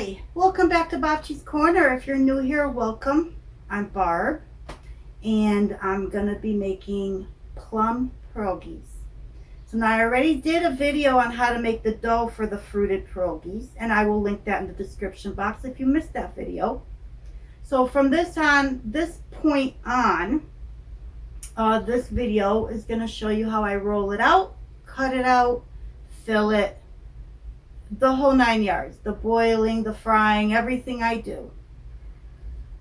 Hi, welcome back to Bopchi's Corner. If you're new here, welcome. I'm Barb, and I'm gonna be making plum pierogies. So now I already did a video on how to make the dough for the fruited pierogies, and I will link that in the description box if you missed that video. So from this point on, this video is gonna show you how I roll it out, cut it out, fill it, the whole 9 yards, the boiling, the frying, everything I do.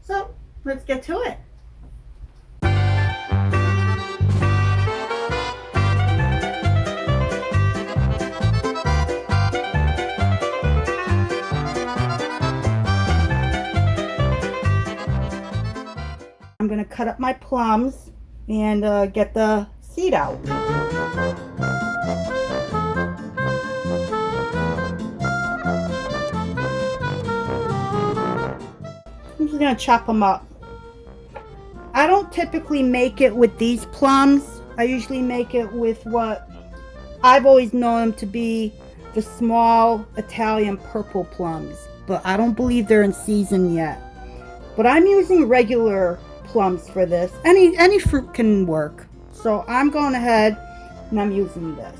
So let's get to it. I'm going to cut up my plums and get the seed out. I'm just going to chop them up. I don't typically make it with these plums. I usually make it with what I've always known them to be the small Italian purple plums. But I don't believe they're in season yet. But I'm using regular plums for this. Any fruit can work. So I'm going ahead and I'm using this.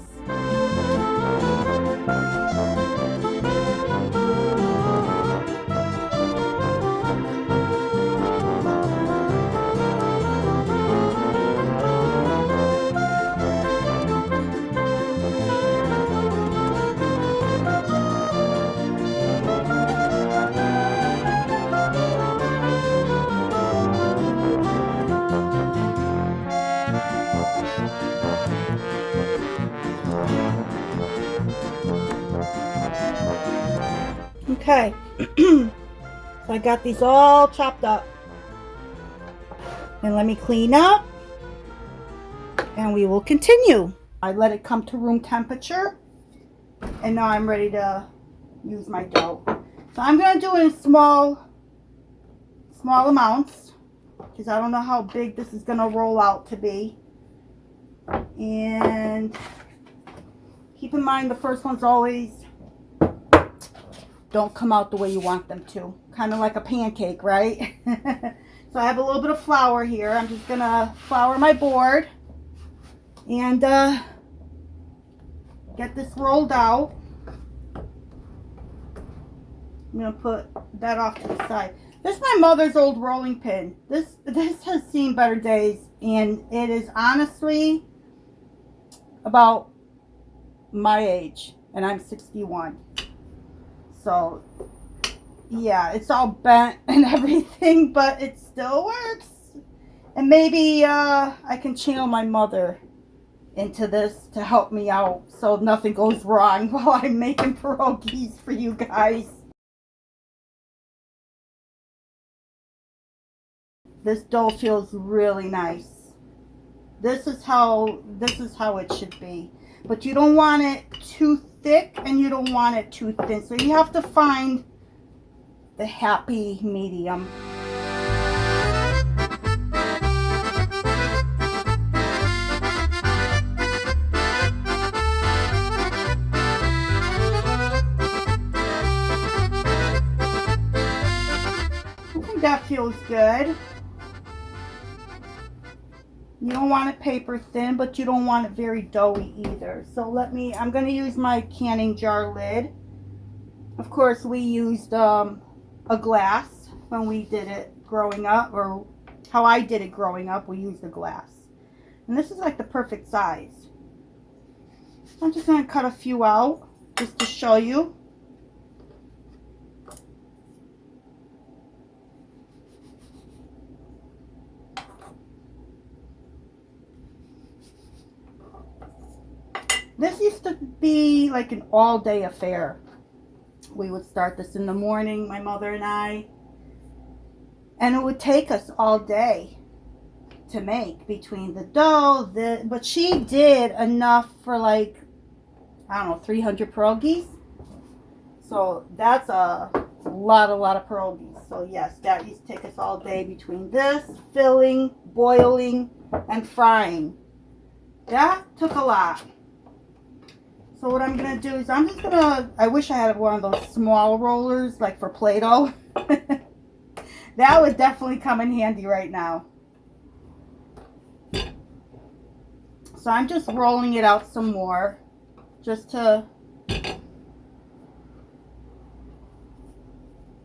Okay, so I got these all chopped up, and let me clean up and we will continue. I let it come to room temperature, and now I'm ready to use my dough. So I'm going to do it in small amounts because I don't know how big this is going to roll out to be. And keep in mind the first one's always don't come out the way you want them to. Kind of like a pancake, right? So I have a little bit of flour here. I'm just going to flour my board and get this rolled out. I'm going to put that off to the side. This is my mother's old rolling pin. This has seen better days, and it is honestly about my age, and I'm 61. So, yeah, it's all bent and everything, but it still works. And maybe I can channel my mother into this to help me out so nothing goes wrong while I'm making pierogies for you guys. This dough feels really nice. This is how it should be. But you don't want it too thick and you don't want it too thin. So you have to find the happy medium. I think that feels good. You don't want it paper thin, but you don't want it very doughy either. So I'm going to use my canning jar lid. Of course, we used a glass when we did it growing up, or how I did it growing up, we used a glass. And this is like the perfect size. I'm just going to cut a few out just to show you. This used to be like an all-day affair. We would start this in the morning, my mother and I, and it would take us all day to make between the dough, but she did enough for like, I don't know, 300 pierogies. So that's a lot of pierogies. So yes, that used to take us all day between this, filling, boiling, and frying. That took a lot. So what I'm going to do is I'm just going to, I wish I had one of those small rollers like for Play-Doh. That would definitely come in handy right now. So I'm just rolling it out some more just to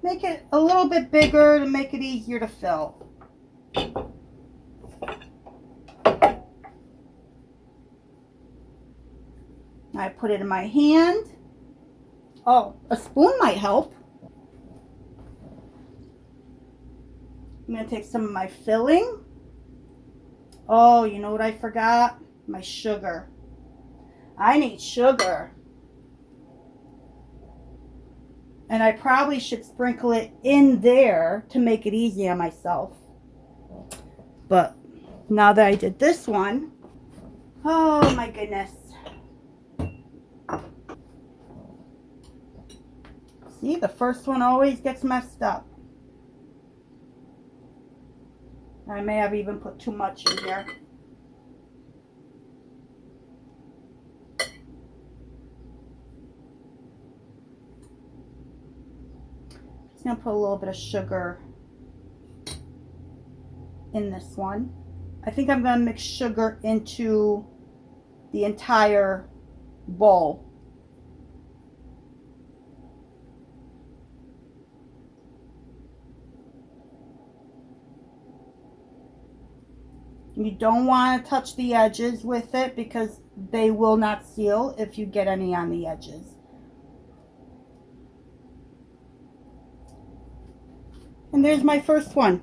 make it a little bit bigger to make it easier to fill. I put it in my hand. Oh, a spoon might help. I'm going to take some of my filling. Oh, you know what I forgot? My sugar. I need sugar. And I probably should sprinkle it in there to make it easy on myself. But now that I did this one, oh my goodness. See, the first one always gets messed up. I may have even put too much in here. Just gonna put a little bit of sugar in this one. I think I'm gonna mix sugar into the entire bowl. You don't want to touch the edges with it because they will not seal if you get any on the edges. And there's my first one.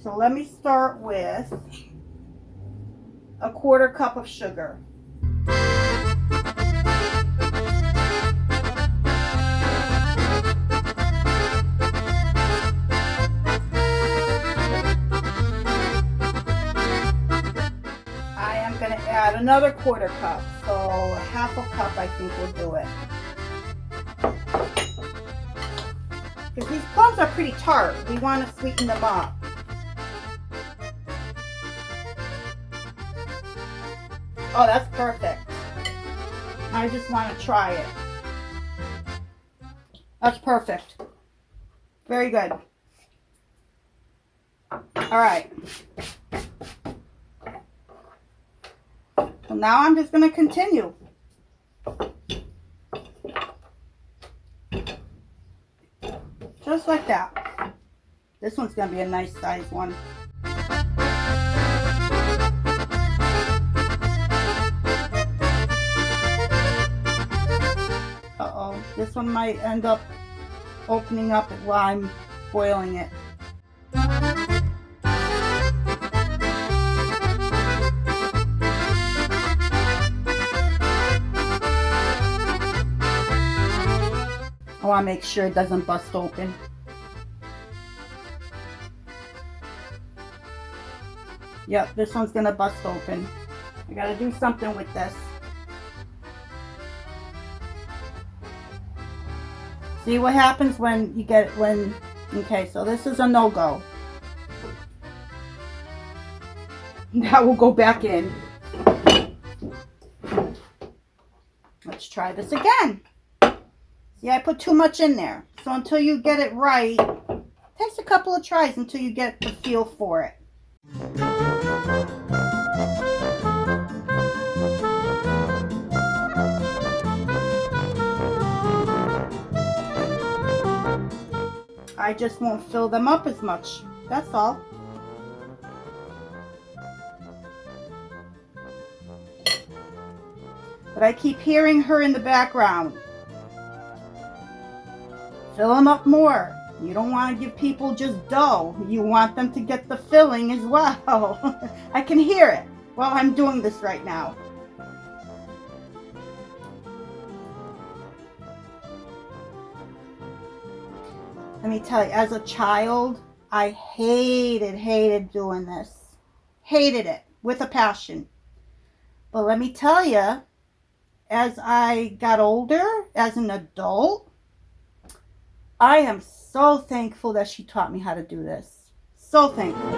So let me start with a 1/4 cup of sugar. Add another 1/4 cup, so 1/2 cup I think will do it. Because these plums are pretty tart, we want to sweeten them up. Oh, that's perfect. I just want to try it. That's perfect. Very good. All right. So now I'm just going to continue. Just like that. This one's going to be a nice size one. Uh-oh, this one might end up opening up while I'm boiling it. I want to make sure it doesn't bust open. Yep, this one's going to bust open. I got to do something with this. See what happens when you get, okay, so this is a no-go. That will go back in. Let's try this again. See, I put too much in there. So until you get it right, it takes a couple of tries until you get the feel for it. I just won't fill them up as much. That's all. But I keep hearing her in the background. Fill them up more. You don't want to give people just dough. You want them to get the filling as well. I can hear it while I'm doing this right now. Let me tell you, as a child, I hated doing this. Hated it with a passion. But let me tell you, as I got older, as an adult, I am so thankful that she taught me how to do this. So thankful.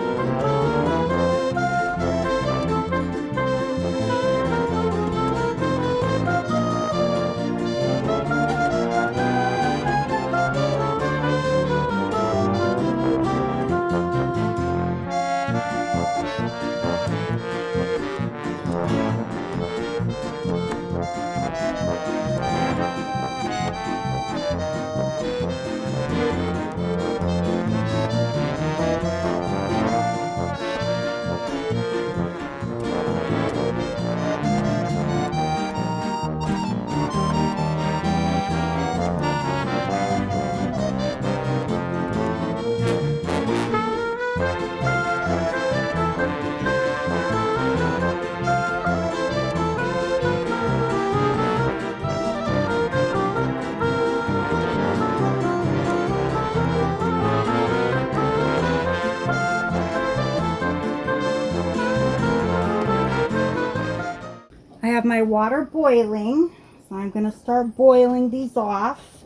I have my water boiling, so I'm going to start boiling these off.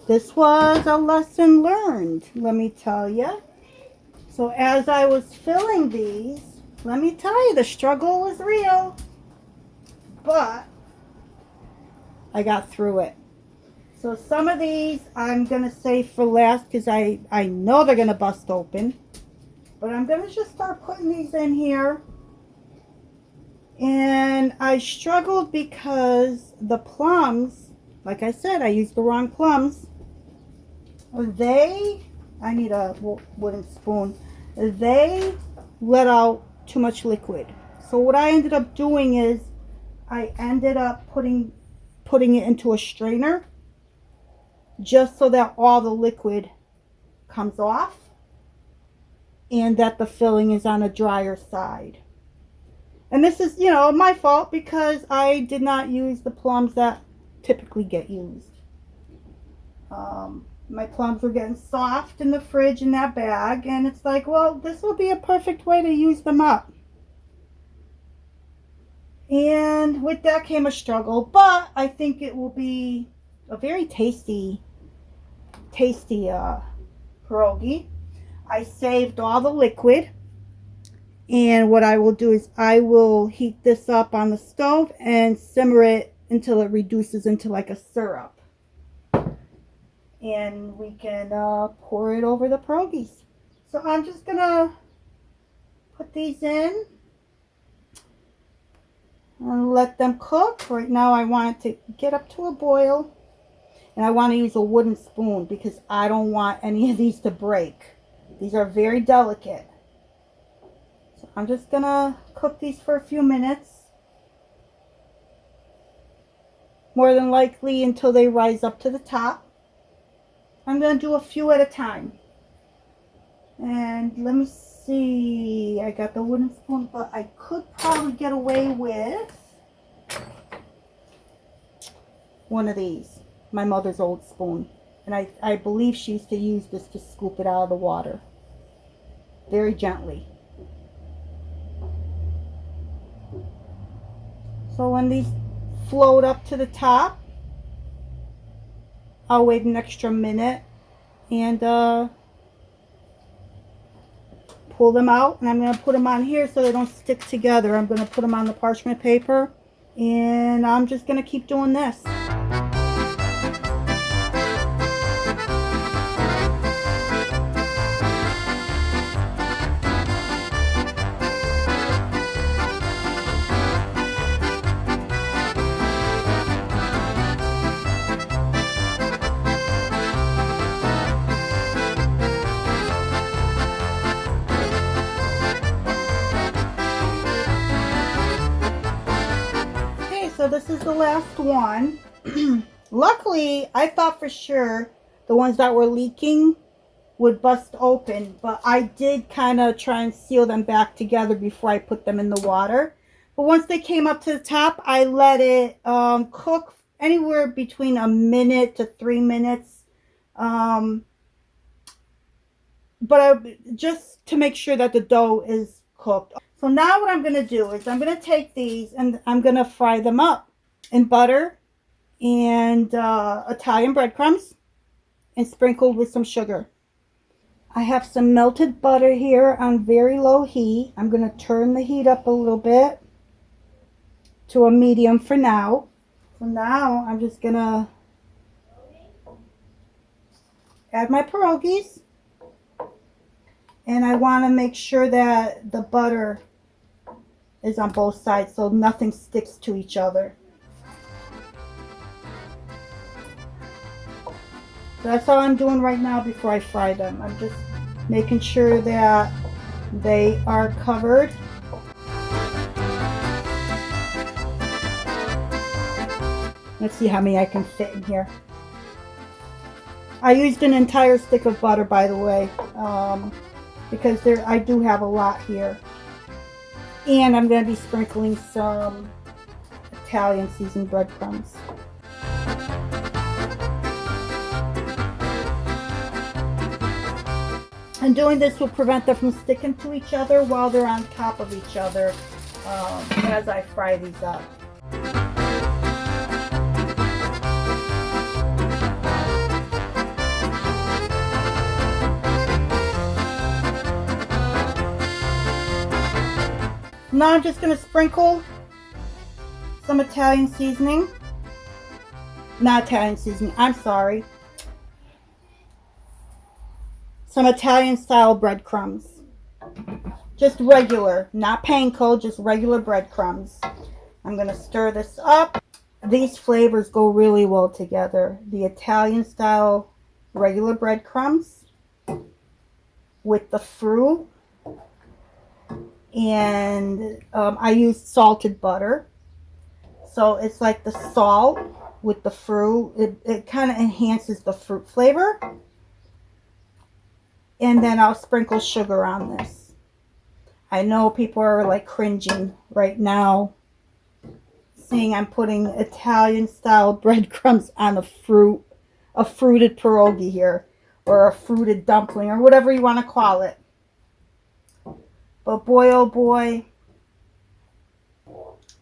This was a lesson learned, let me tell you. So as I was filling these, let me tell you, the struggle was real, but I got through it. So some of these I'm going to save for last because I know they're going to bust open. But I'm going to just start putting these in here. And I struggled because the plums, like I said, I used the wrong plums. I need a wooden spoon. They let out too much liquid. So what I ended up doing is I ended up putting it into a strainer just so that all the liquid comes off and that the filling is on a drier side. And this is, you know, my fault because I did not use the plums that typically get used. My plums were getting soft in the fridge in that bag, and it's like, well, this will be a perfect way to use them up. And with that came a struggle, but I think it will be a very tasty pierogi. I saved all the liquid, and what I will do is I will heat this up on the stove and simmer it until it reduces into like a syrup. And we can pour it over the pierogies. So I'm just gonna put these in and let them cook. Right now I want it to get up to a boil, and I want to use a wooden spoon because I don't want any of these to break. These are very delicate. So I'm just gonna cook these for a few minutes, more than likely until they rise up to the top. I'm going to do a few at a time. And let me see. I got the wooden spoon, but I could probably get away with one of these. My mother's old spoon. And I believe she used to use this to scoop it out of the water. Very gently. So when these float up to the top, I'll wait an extra minute and pull them out, and I'm going to put them on here so they don't stick together. I'm going to put them on the parchment paper, and I'm just going to keep doing this. So this is the last one. Luckily, I thought for sure the ones that were leaking would bust open, but I did kind of try and seal them back together before I put them in the water. But once they came up to the top, I let it cook anywhere between a minute to 3 minutes. Just to make sure that the dough is cooked. So now what I'm going to do is I'm going to take these and I'm going to fry them up in butter and Italian breadcrumbs and sprinkled with some sugar. I have some melted butter here on very low heat. I'm going to turn the heat up a little bit to a medium for now. So now I'm just going to add my pierogies. And I want to make sure that the butter is on both sides so nothing sticks to each other. So that's all I'm doing right now before I fry them. I'm just making sure that they are covered. Let's see how many I can fit in here. I used an entire stick of butter, by the way, because I do have a lot here. And I'm going to be sprinkling some Italian seasoned breadcrumbs. And doing this will prevent them from sticking to each other while they're on top of each other as I fry these up. Now I'm just going to sprinkle some Italian seasoning. Not Italian seasoning, I'm sorry. Some Italian style breadcrumbs. Just regular, not panko, just regular breadcrumbs. I'm going to stir this up. These flavors go really well together. The Italian style regular breadcrumbs with the fruit. And I used salted butter. So it's like the salt with the fruit. It kind of enhances the fruit flavor. And then I'll sprinkle sugar on this. I know people are like cringing right now seeing I'm putting Italian style breadcrumbs on a fruited pierogi here, or a fruited dumpling, or whatever you want to call it. But boy, oh boy,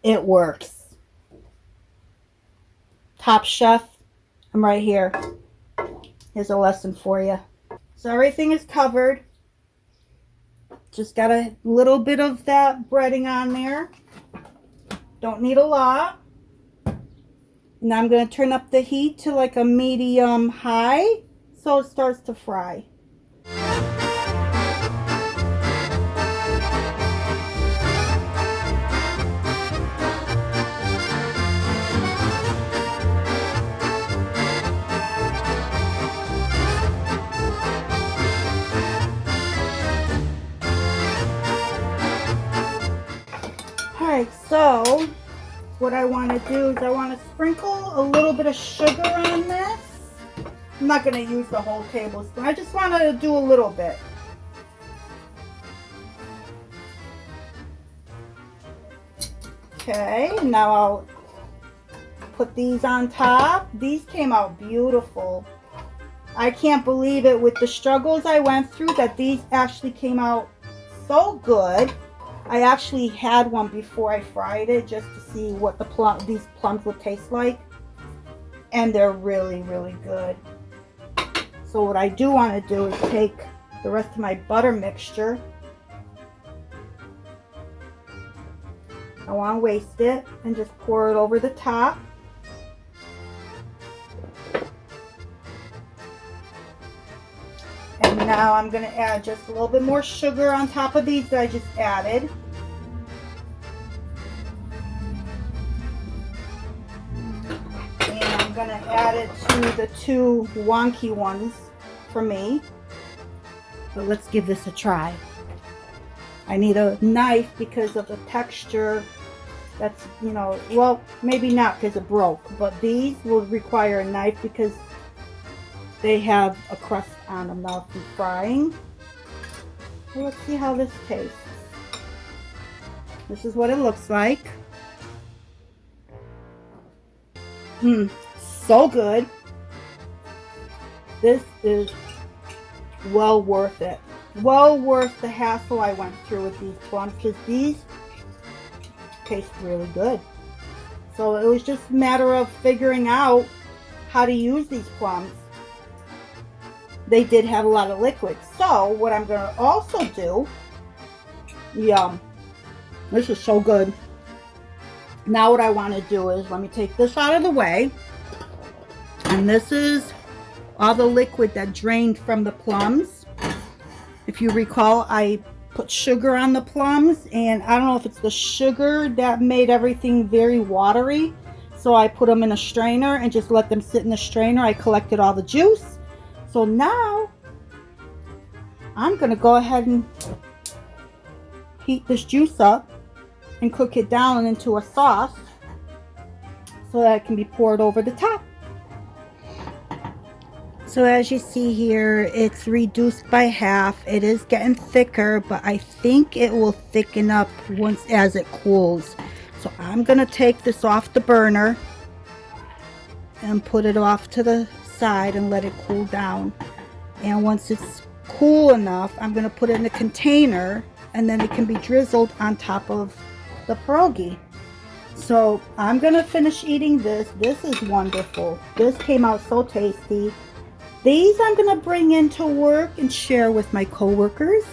it works. Top Chef, I'm right here. Here's a lesson for you. So everything is covered. Just got a little bit of that breading on there. Don't need a lot. Now I'm going to turn up the heat to like a medium high so it starts to fry. Alright, so what I want to do is I want to sprinkle a little bit of sugar on this. I'm not going to use the whole tablespoon. I just want to do a little bit. Okay, now I'll put these on top. These came out beautiful. I can't believe it with the struggles I went through that these actually came out so good. I actually had one before I fried it just to see what these plums would taste like. And they're really, really good. So what I do want to do is take the rest of my butter mixture. I don't want to waste it, and just pour it over the top. And now I'm going to add just a little bit more sugar on top of these that I just added. And I'm going to add it to the two wonky ones for me. But let's give this a try. I need a knife because of the texture. That's, you know, well, maybe not because it broke, but these will require a knife because they have a crust on them now from frying. Well, let's see how this tastes. This is what it looks like. So good. This is well worth it. Well worth the hassle I went through with these plums, because these taste really good. So it was just a matter of figuring out how to use these plums. They did have a lot of liquid. So what I'm going to also do, yum, this is so good. Now what I want to do is, let me take this out of the way. And this is all the liquid that drained from the plums. If you recall, I put sugar on the plums, and I don't know if it's the sugar that made everything very watery. So I put them in a strainer and just let them sit in the strainer. I collected all the juice. So now I'm going to go ahead and heat this juice up and cook it down into a sauce so that it can be poured over the top. So as you see here, it's reduced by half. It is getting thicker, but I think it will thicken up once as it cools. So I'm going to take this off the burner and put it off to the side and let it cool down. And once it's cool enough, I'm going to put it in a container, and then it can be drizzled on top of the pierogi. So I'm going to finish eating this. This is wonderful. This came out so tasty. These I'm going to bring into work and share with my coworkers.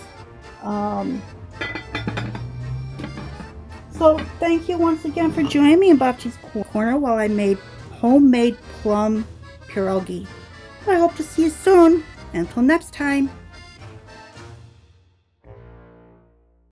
So thank you once again for joining me in Bopchi's Corner while I made homemade plum pierogi. I hope to see you soon. Until next time.